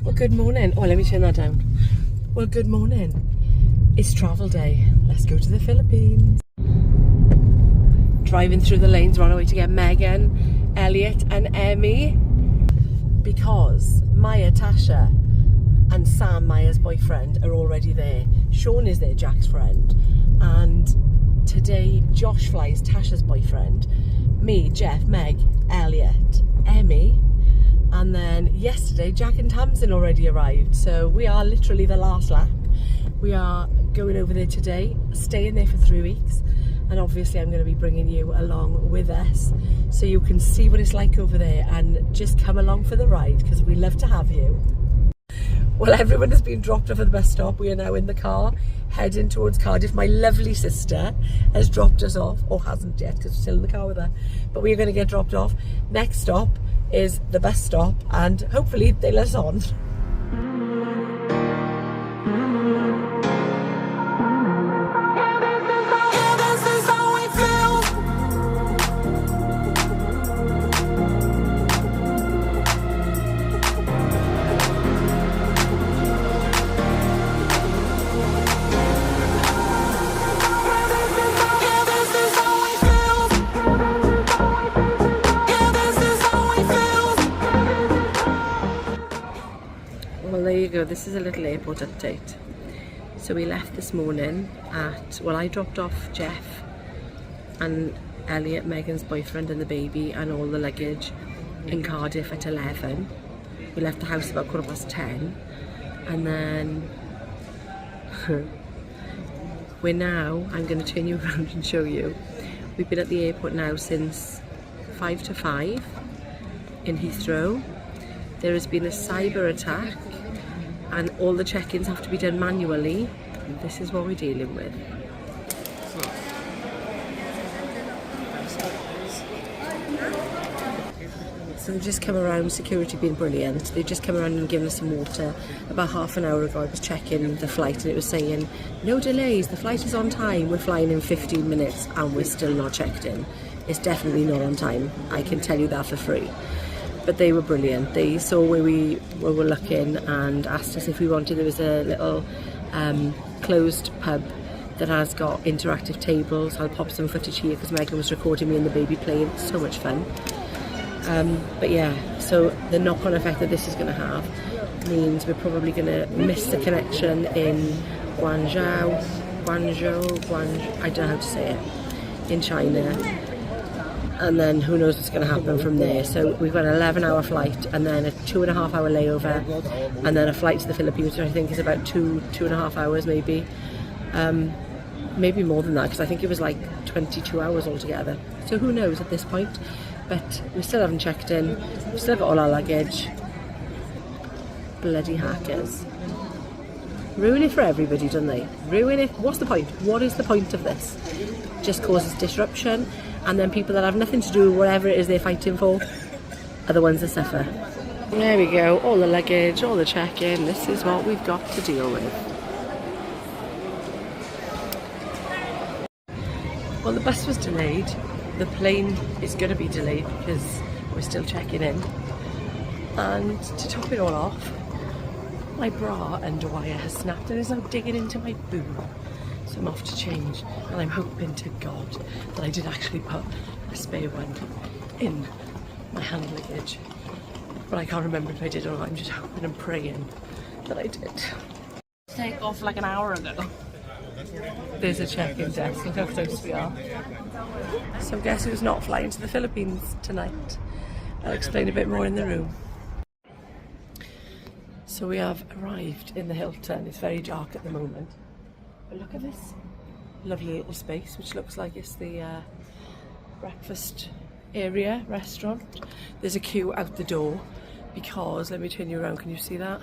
Well, good morning. Oh, let me turn that down. Well, good morning. It's travel day. Let's go to the Philippines. Driving through the lanes, we're on our way to get Megan, Elliot and Emmy. Because Maya, Tasha and Sam, Maya's boyfriend, are already there. Sean is there, Jack's friend. And today, Josh flies, Tasha's boyfriend. Me, Jeff, Meg, Elliot, Emmy. And then yesterday, Jack and Tamsin already arrived. So we are literally the last lap. We are going over there today, staying there for 3 weeks. And obviously I'm going to be bringing you along with us so you can see what it's like over there and just come along for the ride because we love to have you. Well, everyone has been dropped off at the bus stop. We are now in the car heading towards Cardiff. My lovely sister has dropped us off, or hasn't yet because we're still in the car with her. But we're going to get dropped off. Next stop is the bus stop and hopefully they let us on. Well, there you go. This is a little airport update. So we left this morning at, well, I dropped off Jeff and Elliot, Megan's boyfriend, and the baby and all the luggage in Cardiff at 11. We left the house about 10:15 and then we're now, I'm going to turn you around and show you. We've been at the airport now since 5 to 5 in Heathrow. There has been a cyber attack and all the check-ins have to be done manually. And this is what we're dealing with. So they've just come around, security being brilliant. They've just come around and given us some water. About half an hour ago I was checking the flight and it was saying, no delays, the flight is on time. We're flying in 15 minutes and we're still not checked in. It's definitely not on time. I can tell you that for free. But they were brilliant. They saw where we were looking and asked us if we wanted. There was a little closed pub that has got interactive tables. I'll pop some footage here because Megan was recording me and the baby playing. So much fun. But yeah, so the knock-on effect that this is going to have means we're probably going to miss the connection in Guangzhou, I don't know how to say it, in China. And then who knows what's going to happen from there. So we've got an 11-hour flight and then a 2.5-hour layover and then a flight to the Philippines, which I think is about 2.5 hours maybe. Maybe more than that because I think it was like 22 hours altogether. So who knows at this point. But we still haven't checked in. We've still got all our luggage. Bloody hackers. Ruin it for everybody, don't they? Ruin it. What's the point? What is the point of this? Just causes disruption. And then people that have nothing to do with whatever it is they're fighting for are the ones that suffer. There we go, all the luggage, all the check-in, this is what we've got to deal with. Well, the bus was delayed, the plane is going to be delayed because we're still checking in. And to top it all off, my bra underwire has snapped and is now digging into my boob. So I'm off to change and I'm hoping to God that I did actually put a spare one in my hand luggage. But I can't remember if I did or not. I'm just hoping and praying that I did. Take off like an hour ago. There's a check-in desk, look how close we are. So guess who's not flying to the Philippines tonight? I'll explain a bit more in the room. So we have arrived in the Hilton. It's very dark at the moment. But look at this lovely little space, which looks like it's the breakfast area, restaurant. There's a queue out the door because, let me turn you around, can you see that?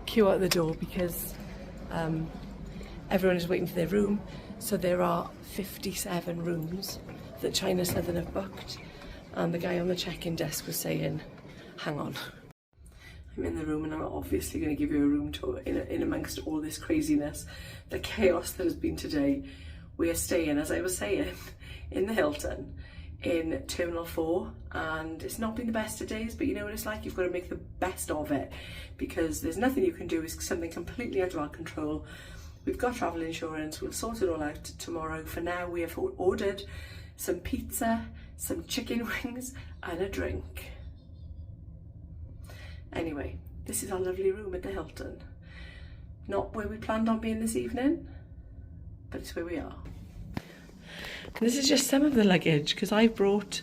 Queue out the door because everyone is waiting for their room. So there are 57 rooms that China Southern have booked. And the guy on the check-in desk was saying, hang on. I'm in the room and I'm obviously going to give you a room tour in amongst all this craziness, the chaos that has been today. We are staying, as I was saying, in the Hilton in Terminal 4, and it's not been the best of days, but you know what it's like, you've got to make the best of it because there's nothing you can do. It's something completely under our control. We've got travel insurance, we'll sort it all out tomorrow. For now, we have ordered some pizza, some chicken wings and a drink. Anyway, this is our lovely room at the Hilton. Not where we planned on being this evening, but it's where we are. And this is just some of the luggage, because I brought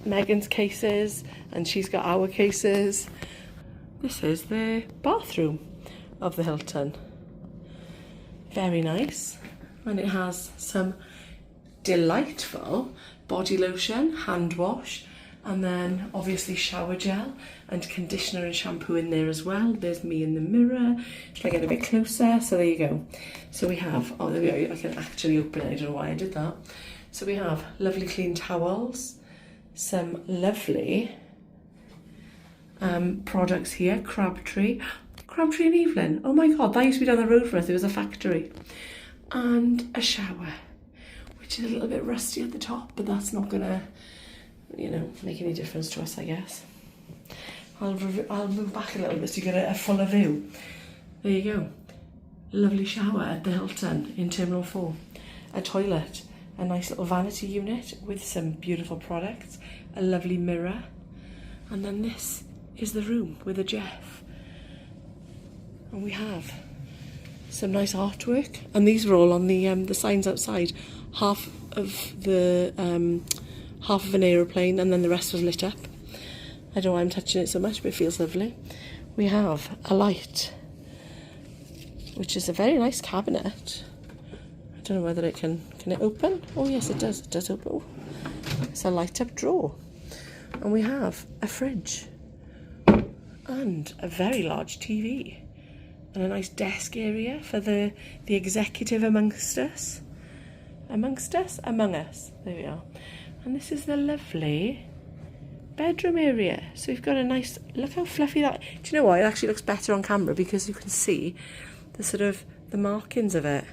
Megan's cases and she's got our cases. This is the bathroom of the Hilton. Very nice. And it has some delightful body lotion, hand wash, and then obviously shower gel and conditioner and shampoo in there as well. There's me in the mirror. If I get a bit closer, so there you go. So we have, oh there we go, I can actually open it, I don't know why I did that. So we have lovely clean towels, some lovely products here, Crabtree and Evelyn. Oh my god, that used to be down the road for us, it was a factory. And a shower, which is a little bit rusty at the top, but that's not gonna, you know, make any difference to us, I guess. I'll move back a little bit so you get a fuller view. There you go. Lovely shower at the Hilton in Terminal 4. A toilet, a nice little vanity unit with some beautiful products, a lovely mirror, and then this is the room with a Jeff. And we have some nice artwork, and these are all on the signs outside. Half of an aeroplane, and then the rest was lit up. I don't know why I'm touching it so much, but it feels lovely. We have a light, which is a very nice cabinet. I don't know whether it can it open? Oh yes, it does open. Oh, it's a light up drawer. And we have a fridge and a very large TV and a nice desk area for the executive amongst us. Among us, there we are. And this is the lovely bedroom area. So we've got a nice, look how fluffy that, do you know what, it actually looks better on camera because you can see the sort of the markings of it.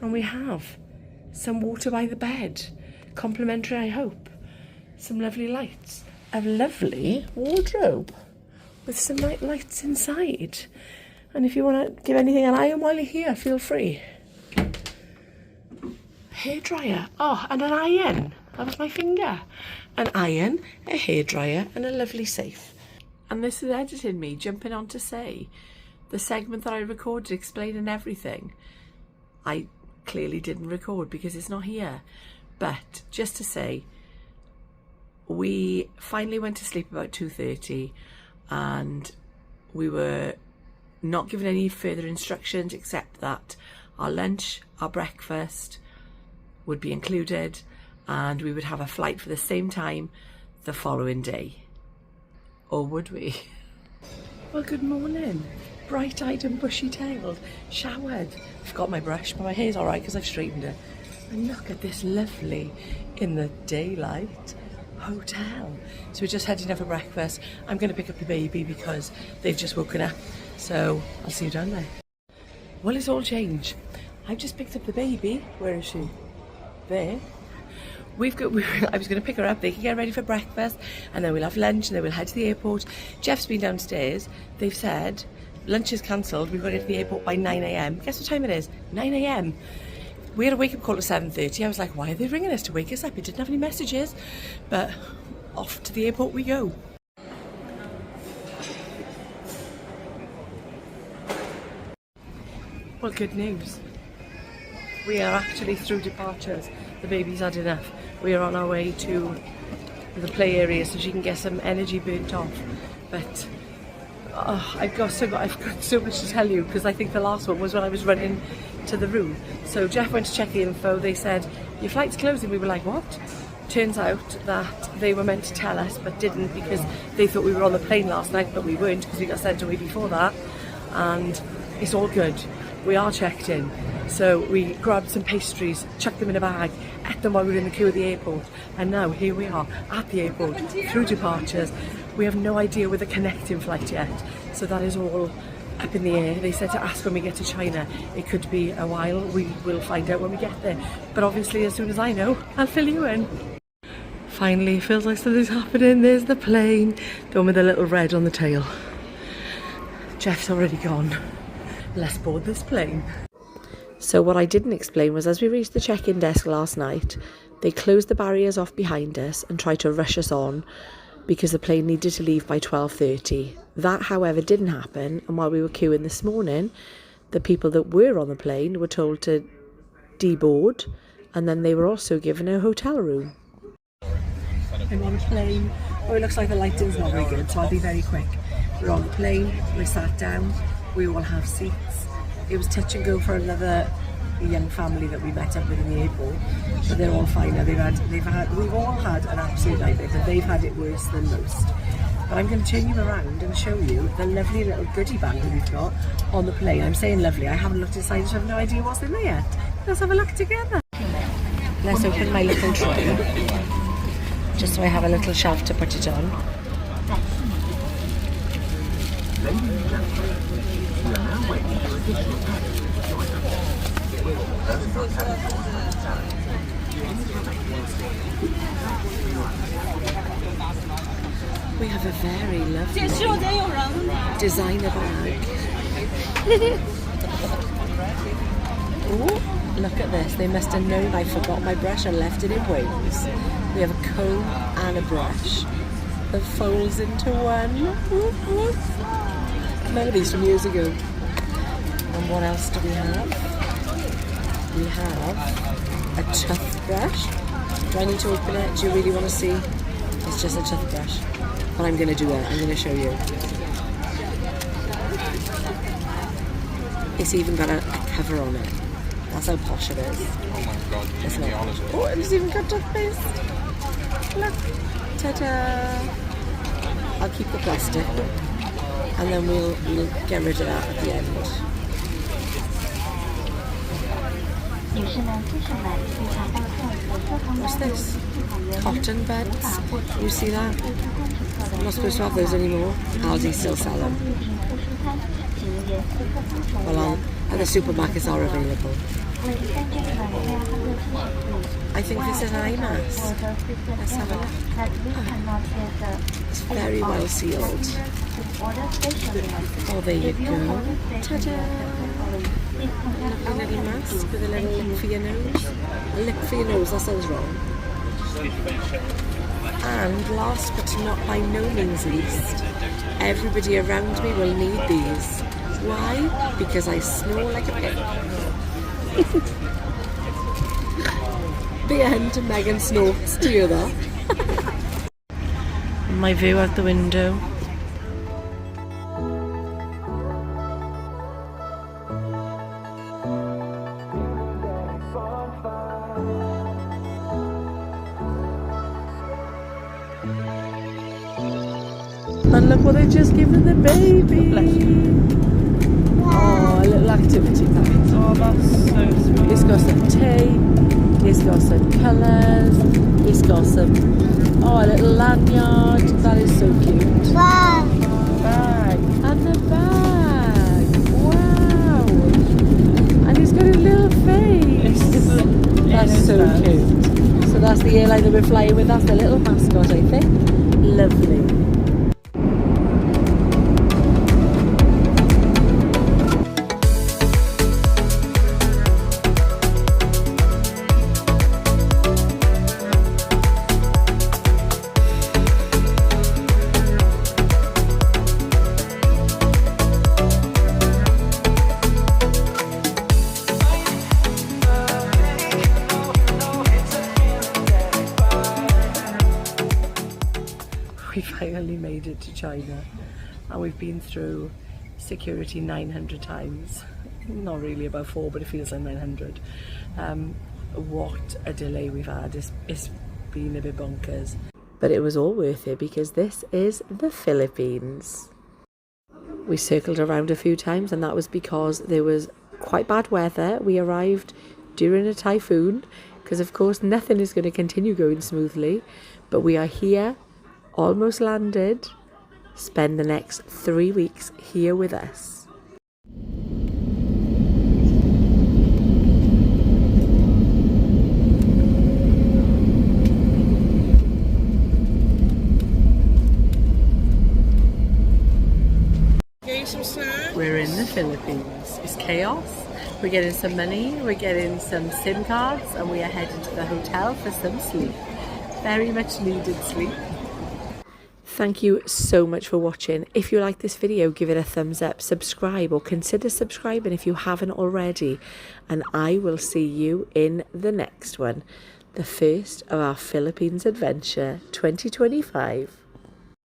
And we have some water by the bed, complimentary I hope, some lovely lights, a lovely wardrobe with some night lights inside. And if you want to give anything an iron while you're here, feel free. Hairdryer, oh, and an iron. That was my finger. An iron, a hairdryer, and a lovely safe. And this is editing me jumping on to say the segment that I recorded explaining everything, I clearly didn't record because it's not here. But just to say, we finally went to sleep about 2:30 and we were not given any further instructions except that our lunch, our breakfast would be included and we would have a flight for the same time the following day. Or would we? Well, good morning. Bright-eyed and bushy-tailed, showered. I forgot my brush, but my hair's all right because I've straightened it. And look at this lovely, in the daylight, hotel. So we're just heading out for breakfast. I'm going to pick up the baby because they've just woken up. So I'll see you down there. Well, it's all changed. I've just picked up the baby. Where is she? There. I was going to pick her up, they can get ready for breakfast, and then we'll have lunch, and then we'll head to the airport. Jeff's been downstairs. They've said lunch is cancelled. We've got to get to the airport by 9 a.m. Guess what time it is? 9 a.m. We had a wake-up call at 7:30. I was like, why are they ringing us to wake us up? It didn't have any messages. But off to the airport we go. Well, good news. We are actually through departures. The baby's had enough. We are on our way to the play area so she can get some energy burnt off. But I've got so much to tell you because I think the last one was when I was running to the room. So Jeff went to check the info. They said, your flight's closing. We were like, what? Turns out that they were meant to tell us but didn't because they thought we were on the plane last night, but we weren't because we got sent away before that. And it's all good. We are checked in. So we grabbed some pastries, chucked them in a bag, ate them while we were in the queue at the airport, and now here we are at the airport through departures. We have no idea with a connecting flight yet, so that is all up in the air. They said to ask when we get to China. It could be a while. We will find out when we get there, but obviously as soon as I know, I'll fill you in. Finally, it feels like something's happening. There's the plane, the one with the little red on the tail. Jeff's already gone. Let's board this plane. So what I didn't explain was, as we reached the check-in desk last night, they closed the barriers off behind us and tried to rush us on because the plane needed to leave by 12:30. That, however, didn't happen, and while we were queuing this morning, the people that were on the plane were told to deboard, and then they were also given a hotel room. I'm on a plane. Oh, it looks like the lighting's not very good, so I'll be very quick. We're on the plane, we're sat down, we all have seats. It was touch and go for another young family that we met up with in the airport, but they're all fine now. We've all had an absolute nightmare, but they've had it worse than most. But I'm going to turn you around and show you the lovely little goodie bag that we've got on the plane. I'm saying lovely, I haven't looked inside, so I have no idea what's in there yet. Let's have a look together. Let's open my little tray, just so I have a little shelf to put it on. We have a very lovely designer bag. Oh, look at this. They must have known I forgot my brush and left it in Wales. We have a comb and a brush that folds into one. Remember these from years ago. And what else do we have? We have a toothbrush. Do I need to open it? Do you really want to see? It's just a toothbrush. But I'm going to do it. I'm going to show you. It's even got a cover on it. That's how posh it is. Oh my god, you can be honest. Oh, and it's even got toothpaste. Look. Ta-da! I'll keep the plastic. And then we'll get rid of that at the end. What's this? Cotton buds. You see that? I'm not supposed to have those anymore. Aldi still sell them. Well, other supermarkets are available. I think this is an eye mask. Let's have a look. Oh, it's very well sealed. Oh, there you go. Ta-da! A little mask with a little lip for your nose. A lip for your nose, that sounds wrong. And last but not by no means least, everybody around me will need these. Why? Because I snore like a pig. The end, Megan snorts. Do you hear that? My view out the window. And look what they've just given the baby. Oh, a little activity pack. Oh, that's so sweet. It's got some tape, it's got some colours, it's got some, a little lanyard. That is so cute. Bag. And the bag. Wow. And he's got a little face. That's so cute. So that's the airline that we're flying with. That's the little mascot, I think. Lovely. We finally made it to China, and we've been through security 900 times. Not really, about 4, but it feels like 900. What a delay we've had. It's been a bit bonkers. But it was all worth it because this is the Philippines. We circled around a few times, and that was because there was quite bad weather. We arrived during a typhoon because, of course, nothing is going to continue going smoothly. But we are here, almost landed. Spend the next 3 weeks here with us. Philippines. It's chaos. We're getting some money, we're getting some SIM cards, and we are heading to the hotel for some sleep. Very much needed sleep. Thank you so much for watching. If you like this video, give it a thumbs up, subscribe, or consider subscribing if you haven't already. And I will see you in the next one. The first of our Philippines adventure 2025.